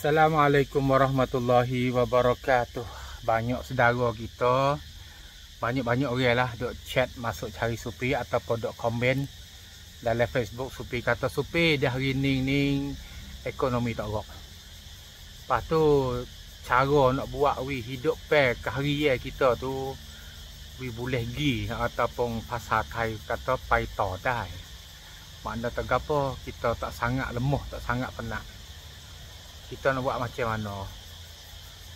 Assalamualaikum warahmatullahi wabarakatuh. Banyak saudara kita, banyak orang lah duk chat masuk cari Supi ataupun duk komen dalam Facebook. Supi kata, Supi dah hari ni ekonomi tak rok. Lepas tu cara nak buat hidup keharian kita tu boleh gi ataupun pasal Thai kata pai to dai. Makna tak apa, kita tak sangat lemah, tak sangat penat. Kita nak buat macam mana?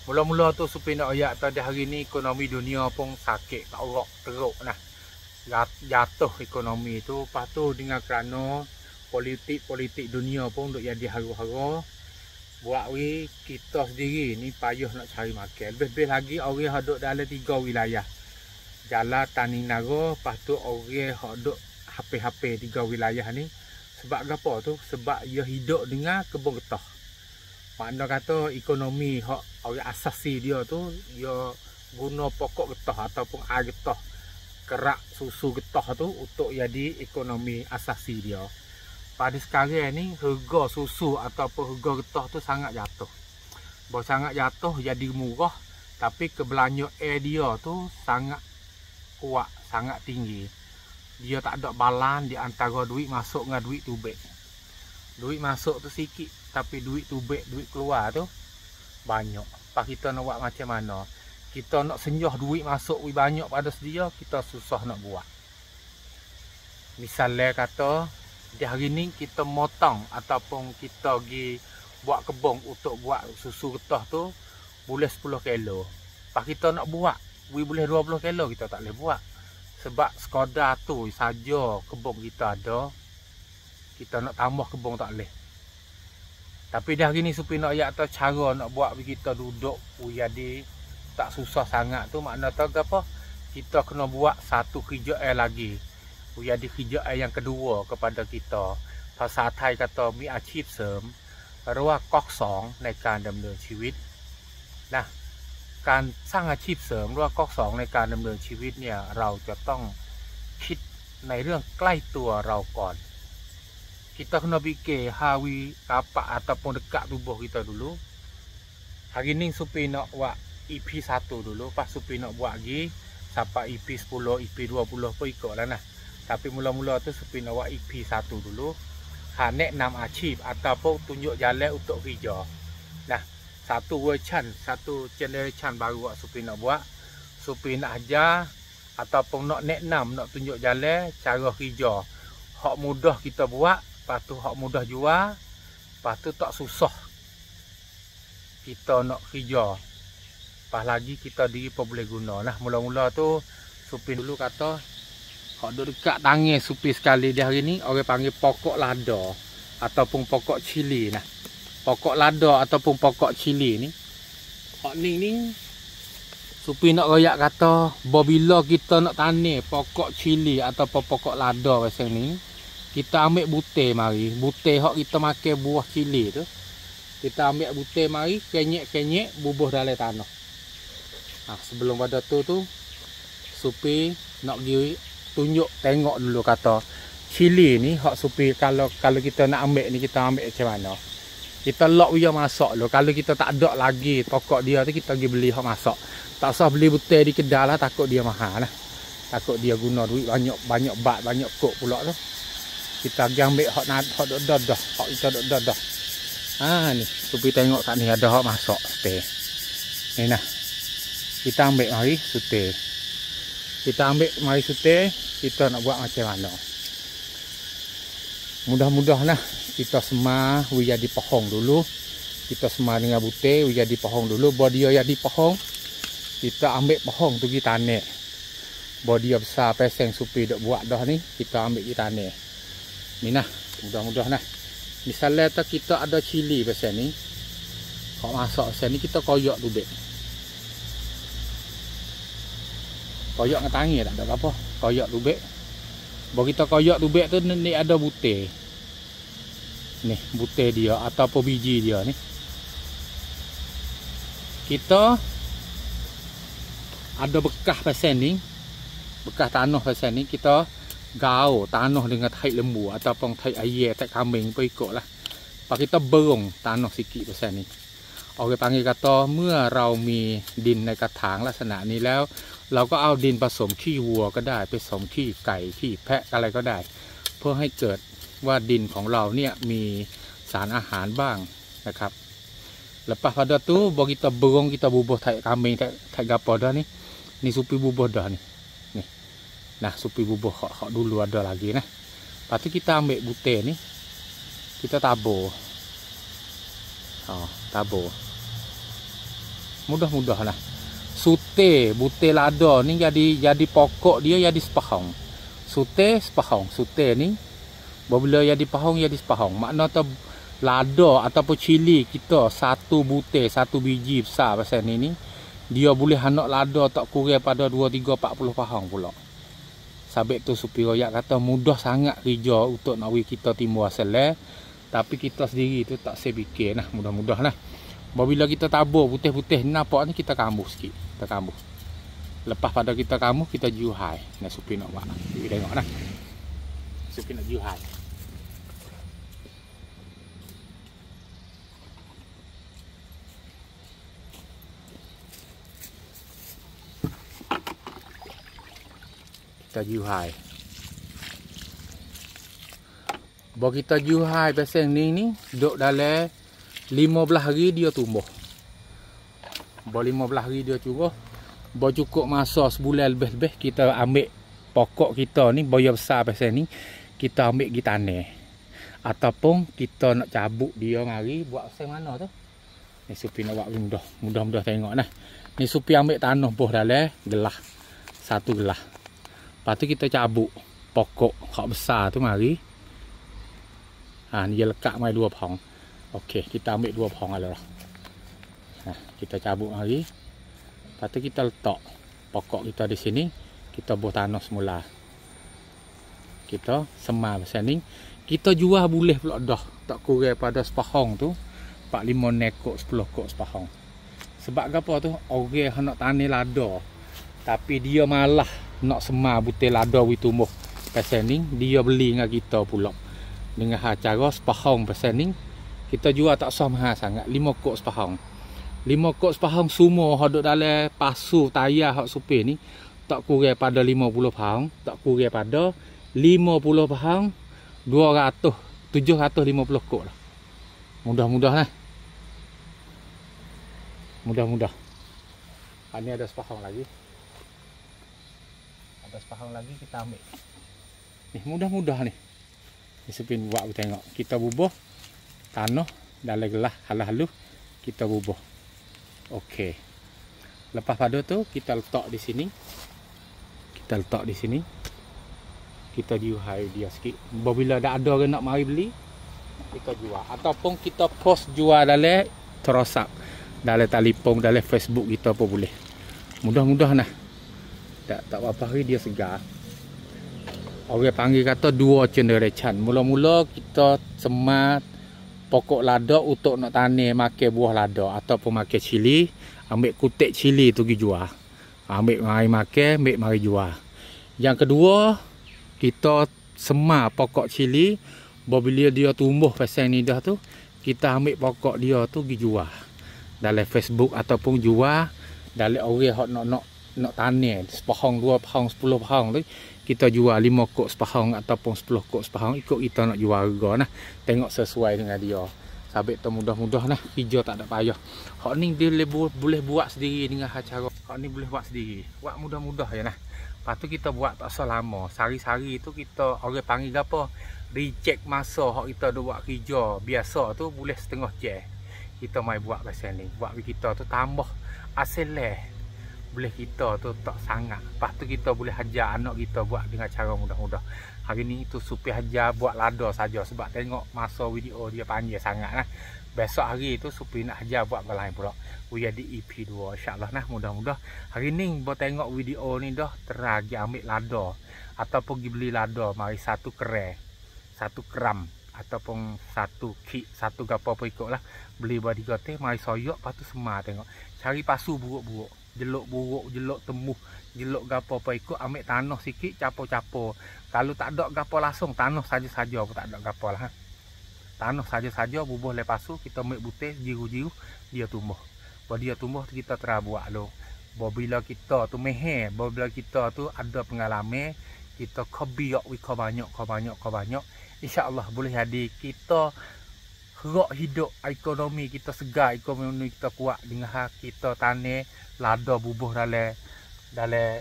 Mula-mula tu Supi nak ayat tadi hari ni ekonomi dunia pun sakit, tak orok teruk nah. Jatuh ekonomi tu. Lepas tu dengan kerana politik dunia pun duk jadi haru-haru. Buat kita sendiri ni payah nak cari makan. Lebih-lebih lagi orang yang duk dalam 3 wilayah. Jalan Tani Nara, lepas tu orang yang duk HP 3 wilayah ni. Sebab apa tu? Sebab dia hidup dengan kebun getah. Makna kata ekonomi hak orang asasi dia tu, dia guna pokok getah ataupun air getah, kerak susu getah tu untuk jadi ekonomi asasi dia. Pada sekarang ni harga susu ataupun harga getah tu sangat jatuh. Bahawa sangat jatuh jadi murah, tapi kebelanjaan dia tu sangat kuat, sangat tinggi. Dia tak ada balan di antara duit masuk dengan duit tubik. Duit masuk tu sikit, tapi duit tubik, duit keluar tu banyak. Pak kita nak buat macam mana? Kita nak senjah duit masuk banyak pada sedia, kita susah nak buat. Misalnya kata, di hari ni kita motong ataupun kita pergi buat kebun untuk buat susu getah tu, boleh 10 kilo. Pak kita nak buat, boleh 20 kilo, kita tak boleh buat. Sebab sekadar tu saja kebun kita ada, kita nak tambah kebun tak boleh. Tapi dah hari ni Supi nak ayat tahu cara nak buat kita duduk jadi tak susah sangat tu. Makna tahu apa? Kita kena buat satu kerjaan lagi. Jadi kerjaan yang kedua kepada kita.ภาษา Thai kata มีอาชีพเสริม หรือว่าก๊อก2ในการดำเนินชีวิตนะการสร้างอาชีพเสริมหรือว่าก๊อก2ในการดำเนินชีวิตเนี่ยเราจะต้องคิดในเรื่องใกล้ตัวเราก่อน Kita kena fikir hawi kapak ataupun dekat tubuh kita dulu. Hari ni Supi nak buat EP 1 dulu. Lepas Supi nak buat lagi sampai EP 10, EP 20 pun ikutlah nah. Tapi mula-mula tu Supi nak buat EP 1 dulu. Nek 6 achieve ataupun tunjuk jalan untuk kerja. Nah, satu version, satu generation baru buat Supi nak buat. Supi nak ajar ataupun nak nek 6 nak tunjuk jalan cara kerja. Hak mudah kita buat. Lepas tu hak mudah jual. Lepas tu tak susah kita nak kerja. Lepas lagi kita diri pun boleh guna. Nah, mula-mula tu Supi dulu kata hak duduk dekat tangan Supi sekali di hari ni orang panggil pokok lada ataupun pokok cili. Nah, pokok lada ataupun pokok cili ni hak ni Supi nak royak kata bila kita nak tanam pokok cili ataupun pokok lada macam ni, kita ambil butir mari. Butir hak kita makan buah cili tu. Kita ambil butir mari, kenyek-kenyek bubuh dalam tanah. Nah, sebelum pada tu Supi nak pergi tunjuk tengok dulu kata cili ni hak Supi kalau kita nak ambil ni kita ambil macam mana. Kita lock dia masak dulu. Kalau kita tak ada lagi pokok dia tu kita pergi beli hak masak. Tak usah beli butir di kedai lah, takut dia mahal lah. Takut dia guna duit banyak bat, banyak kok pula tu. Kita pergi ambil hak dadah, hak kita dadah. Ni Supi tengok kat ni ada hak masak teh. Ni nah. Kita ambil mari sutih. Kita ambil mari sutih, kita nak buat macam mana. Mudah-mudah lah kita semar jadi pohon dulu. Kita semar dengan butir jadi pohon dulu. Bawa dia jadi pohon, kita ambil pohon tu kita tanam. Bawa dia besar peseng Supi duk buat dah ni, kita ambil kita tanam. Ni nah, mudah-mudah nah. Misalnya kita ada cili pasal ni. Kau masak pasal ni kita koyak tubik. Koyak dengan tangan tak ada apa. Koyak tubik. Baru kita koyak tubik tu ni ada butir. Ni butir dia ataupun biji dia ni. Kita ada bekas pasal ni. Bekas tanah pasal ni kita gao tanah dengan tai lembu ataupun tai ayam, tai kambing pun ikutlah. Pak kita berung tanah sikit pasal ni. เอาไปปังกระต่อเมื่อเรามีดินในกระถางลักษณะนี้แล้วเราก็เอาดินผสมขี้วัวก็ได้ผสมขี้ไก่ขี้แพะอะไรก็ได้ เพื่อให้เกิดว่าดินของเราเนี่ยมีสารอาหารบ้างนะครับ lepas pada tu baru kita berong kita bubuh tai kambing tai gapo dah ni supi bubuh dah ni nah supi bubuh hak dulu ada lagi nah. Lepas tu kita ambil butir ni kita tabur tabur mudah-mudah lah. Sute butir lada ni jadi pokok dia jadi sepahang. Sute ni bila jadi pahang jadi sepahang. Makna tu lada ataupun cili kita satu butir satu biji besar pasal ni dia boleh anak lada tak kurang pada 2 3 40 pahang pula. Sabit tu supi royak kata mudah sangat kerja untuk nak kita timbul asal tapi kita sendiri tu tak sepikir nah mudah-mudah nah. Bila kita tabur putih-putih ni nampak ni kita kambuh sikit. Kita kambuh. Lepas pada kita kambuh kita juhai. Nah supi nak buat. Kita tengok nah. Supi nak juhai. Kita juhai. Bawa kita juhai pasal ni duduk dalam 15 hari dia tumbuh. Bawa 15 hari dia tumbuh. Bawa cukup masa sebulan lebih-lebih kita ambil pokok kita ni bawa besar pasal ni kita ambil pergi tanah. Ataupun kita nak cabut dia mari buat pasal mana tu. Ni supi nak buat mudah-mudah tengok nah. Ni supi ambil tanah boh dalam gelah. Satu gelah. Lepas tu kita cabut pokok hak besar tu mari. Ni dia lekat mai 2 pohon. Okey, kita ambil 2 pohon lah. Kita cabut mari. Lepas tu kita letak pokok kita di sini. Kita buah tanah semula. Kita semar pasal ni. Kita jual boleh pula dah. Tak kurang pada sepahang tu 4-5 nekok 10 kok sepahang. Sebab apa tu? Orang nak tanam lada. Tapi dia malah nak semar butir lada wi tumbuh. Pasal ni dia beli dengan kita pula. Dengan cara sepahang pasal ni kita jual tak sah mahal sangat 5 kok sepahang. 5 kok sepahang semua hak duk dalam pasu tayar hak supir ni tak kurang pada 50 pound, tak kurang pada 50 pound 750 kok lah. Mudah-mudah lah. Mudah-mudah. Ini ada sepahang lagi. Ada sepahang lagi kita ambil. Ni mudah-mudah ni. Ni sepin buat tengok. Kita bubuh tanah dalam gelah halus-halus kita bubuh. Okey. Lepas pada tu kita letak di sini. Kita letak di sini. Kita jual dia sikit. Bila dah ada orang nak mari beli, kita jual. Ataupun kita post jual dalam terosak, dalam telefon, dalam Facebook kita pun boleh. Mudah-mudah nah. Tak apa hari dia segar. Orang panggil kata 2 generation. Mula-mula kita semat pokok lada untuk nak tanam makan buah lada ataupun makan cili, ambil kutik cili tu pergi jual. Ambil mari makan, ambil mari jual. Yang kedua, kita semar pokok cili, bila dia tumbuh pasal ni dah tu, kita ambil pokok dia tu pergi jual. Dalam Facebook ataupun jual dalam orang hak nak tanam sepahang 2 pohon 10 pohon tu kita jual 5 kok sepahang ataupun 10 kok sepahang ikut kita nak jual harga nah. Tengok sesuai dengan dia. Sabit tu mudah-mudah nah, hijau tak ada payah. Hak ni dia boleh buat sendiri dengan cara. Hak ni boleh buat sendiri. Buat mudah-mudah ya nah. Lepas tu kita buat tak selama. Sehari-hari tu kita orang panggil apa? Reject masa hak kita dah buat kerja biasa tu boleh setengah jam. Kita mai buat pasal ni. Buat kita tu tambah asal boleh kita tu tak sangat. Lepas tu kita boleh ajar anak kita buat dengan cara mudah-mudah. Hari ni tu Supi ajar buat lada saja sebab tengok masa video dia panjang sangat nah. Besok hari tu Supi nak ajar buat yang lain pula. Jadi EP2 insya-Allah nah, mudah-mudah. Hari ni buat tengok video ni dah teragi ambil lada ataupun pergi beli lada mari 1 kerai, 1 gram ataupun 1 kik, 1 gapo apa ikutlah. Beli buat 3 teh mari soyok lepas tu semar tengok. Cari pasu buruk-buruk. Jeluk buruk, jeluk temuh, jeluk gapo apa ikut ambil tanah sikit capo-capo. Kalau tak ada gapo langsung tanah saja-saja pun tak ada gapo lah. tanah saja-saja bubuh lepas tu kita ambil butir jiru-jiru dia tumbuh. Bila dia tumbuh tu kita terabuak lo. Bila kita tu meher, bila kita tu ada pengalaman, kita kebiak wika banyak, insya-Allah boleh jadi kita gerak hidup ekonomi kita segar, ekonomi kita kuat dengan kita tanah lada bubuh dalam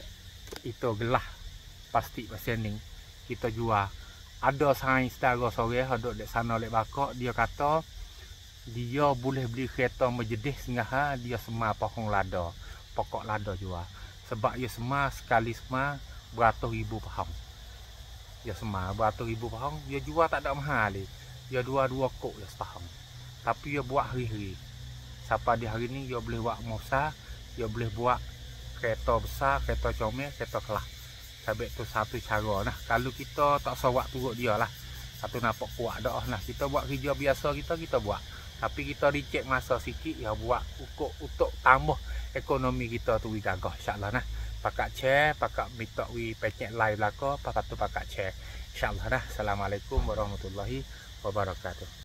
itu gelah plastik pasening kita jual. Ada sains saudara sore ada di sana lek bakak dia kata dia boleh beli kereta menjedih sehingga dia semar pohon lada, pokok lada jual. Sebab dia semar sekali semar beratus ribu pohon. Dia semar beratus ribu pohon, dia jual tak ada mahal ni. Dia dua kok dia setahun. Tapi dia buat hari-hari. Siapa di hari ni dia boleh buat mosa, dia boleh buat kereta besar, kereta comel, kereta kelas. Sebab tu satu cara nah. Kalau kita tak sawak turut dia lah. Satu nampak kuat dah nah. Kita buat kerja biasa kita buat. Tapi kita dicek masa sikit ya buat untuk tambah ekonomi kita tu gagah insya-Allah nah. Pakak share, pakak minta pecek live lah ko, pakak tu pakak share. Insya-Allah nah. Assalamualaikum warahmatullahi wabarakatuh.